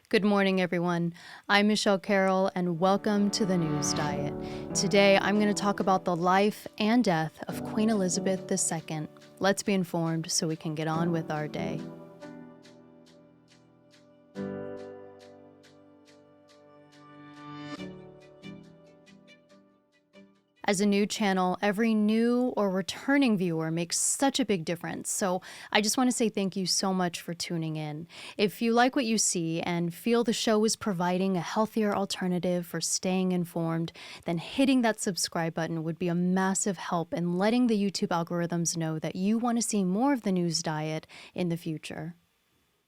Good morning, everyone. I'm Michele Carroll, and welcome to the News Diet. Today, I'm going to talk about the life and death of Queen Elizabeth II. Let's be informed so we can get on with our day. As a new channel, every new or returning viewer makes such a big difference, so I just want to say thank you so much for tuning in. If you like what you see and feel the show is providing a healthier alternative for staying informed, then hitting that subscribe button would be a massive help in letting the YouTube algorithms know that you want to see more of the News Diet in the future.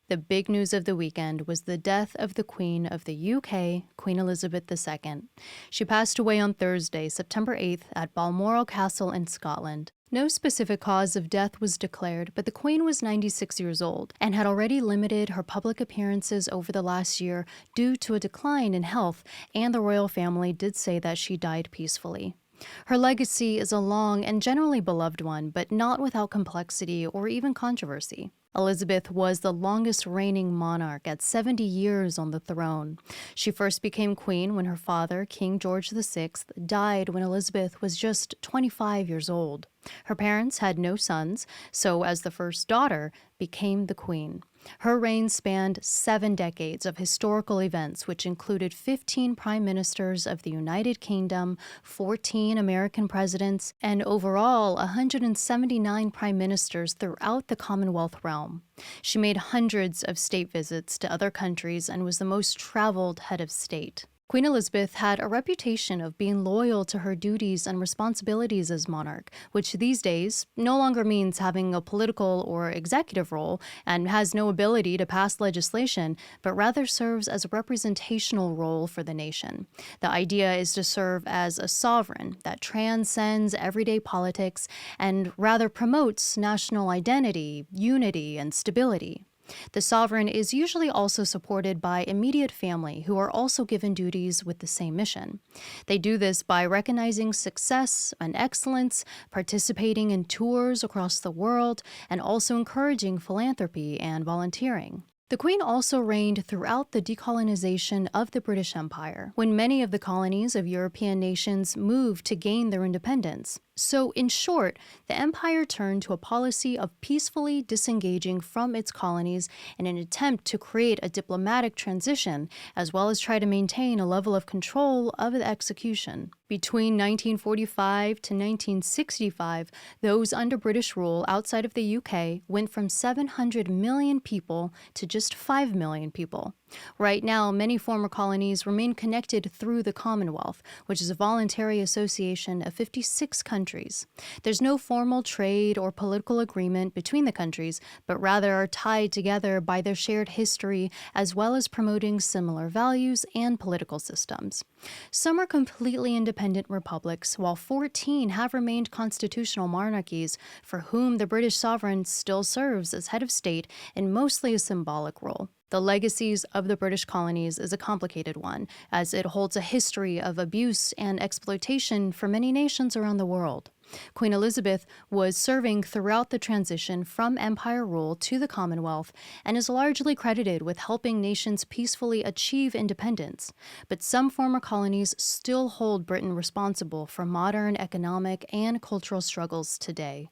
The big news of the weekend was the death of the Queen of the UK, Queen Elizabeth II. She passed away on Thursday, September 8th at Balmoral Castle in Scotland. No specific cause of death was declared, but the Queen was 96 years old and had already limited her public appearances over the last year due to a decline in health, and the royal family did say that she died peacefully. Her legacy is a long and generally beloved one, but not without complexity or even controversy. Elizabeth was the longest reigning monarch at 70 years on the throne. She first became queen when her father, King George VI, died when Elizabeth was just 25 years old. Her parents had no sons, so as the first daughter, became the queen. Her reign spanned 7 decades of historical events, which included 15 prime ministers of the United Kingdom, 14 American presidents, and overall 179 prime ministers throughout the Commonwealth realm. She made hundreds of state visits to other countries and was the most traveled head of state. Queen Elizabeth had a reputation of being loyal to her duties and responsibilities as monarch, which these days no longer means having a political or executive role and has no ability to pass legislation, but rather serves as a representational role for the nation. The idea is to serve as a sovereign that transcends everyday politics and rather promotes national identity, unity, and stability. The sovereign is usually also supported by immediate family who are also given duties with the same mission. They do this by recognizing success and excellence, participating in tours across the world, and also encouraging philanthropy and volunteering. The Queen also reigned throughout the decolonization of the British Empire, when many of the colonies of European nations moved to gain their independence. So, in short, the empire turned to a policy of peacefully disengaging from its colonies in an attempt to create a diplomatic transition, as well as try to maintain a level of control of the execution. Between 1945 to 1965, those under British rule outside of the UK went from 700 million people to just 5 million people. Right now, many former colonies remain connected through the Commonwealth, which is a voluntary association of 56 countries. There's no formal trade or political agreement between the countries, but rather are tied together by their shared history as well as promoting similar values and political systems. Some are completely independent republics, while 14 have remained constitutional monarchies for whom the British sovereign still serves as head of state in mostly a symbolic role. The legacies of the British colonies is a complicated one, as it holds a history of abuse and exploitation for many nations around the world. Queen Elizabeth was serving throughout the transition from empire rule to the Commonwealth and is largely credited with helping nations peacefully achieve independence. But some former colonies still hold Britain responsible for modern economic and cultural struggles today.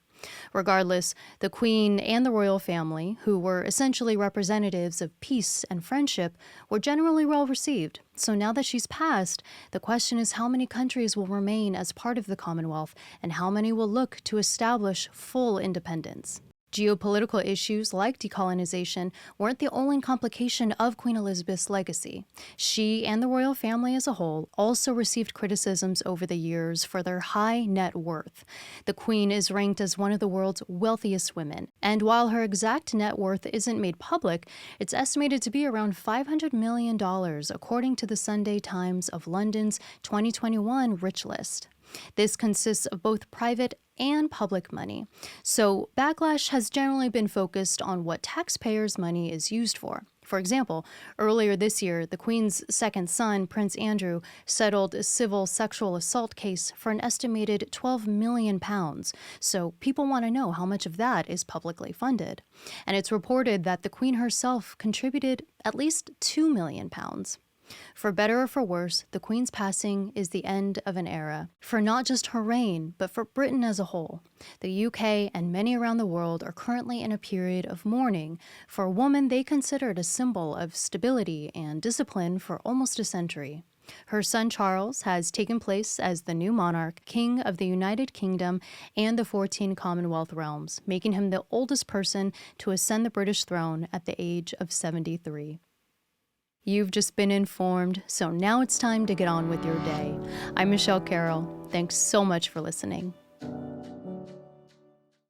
Regardless, the Queen and the royal family, who were essentially representatives of peace and friendship, were generally well received. So now that she's passed, the question is how many countries will remain as part of the Commonwealth and how many will look to establish full independence. Geopolitical issues like decolonization weren't the only complication of Queen Elizabeth's legacy. She and the royal family as a whole also received criticisms over the years for their high net worth. The Queen is ranked as one of the world's wealthiest women, and while her exact net worth isn't made public, it's estimated to be around $500 million, according to the Sunday Times of London's 2021 Rich List. This consists of both private and public money. So backlash has generally been focused on what taxpayers' money is used for. For example, earlier this year, the Queen's second son, Prince Andrew, settled a civil sexual assault case for an estimated £12 million. So people want to know how much of that is publicly funded. And it's reported that the Queen herself contributed at least £2 million. For better or for worse, the Queen's passing is the end of an era, for not just her reign, but for Britain as a whole. The UK and many around the world are currently in a period of mourning for a woman they considered a symbol of stability and discipline for almost a century. Her son Charles has taken place as the new monarch, King of the United Kingdom and the 14 Commonwealth realms, making him the oldest person to ascend the British throne at the age of 73. You've just been informed, so now it's time to get on with your day. I'm Michele Carroll. Thanks so much for listening.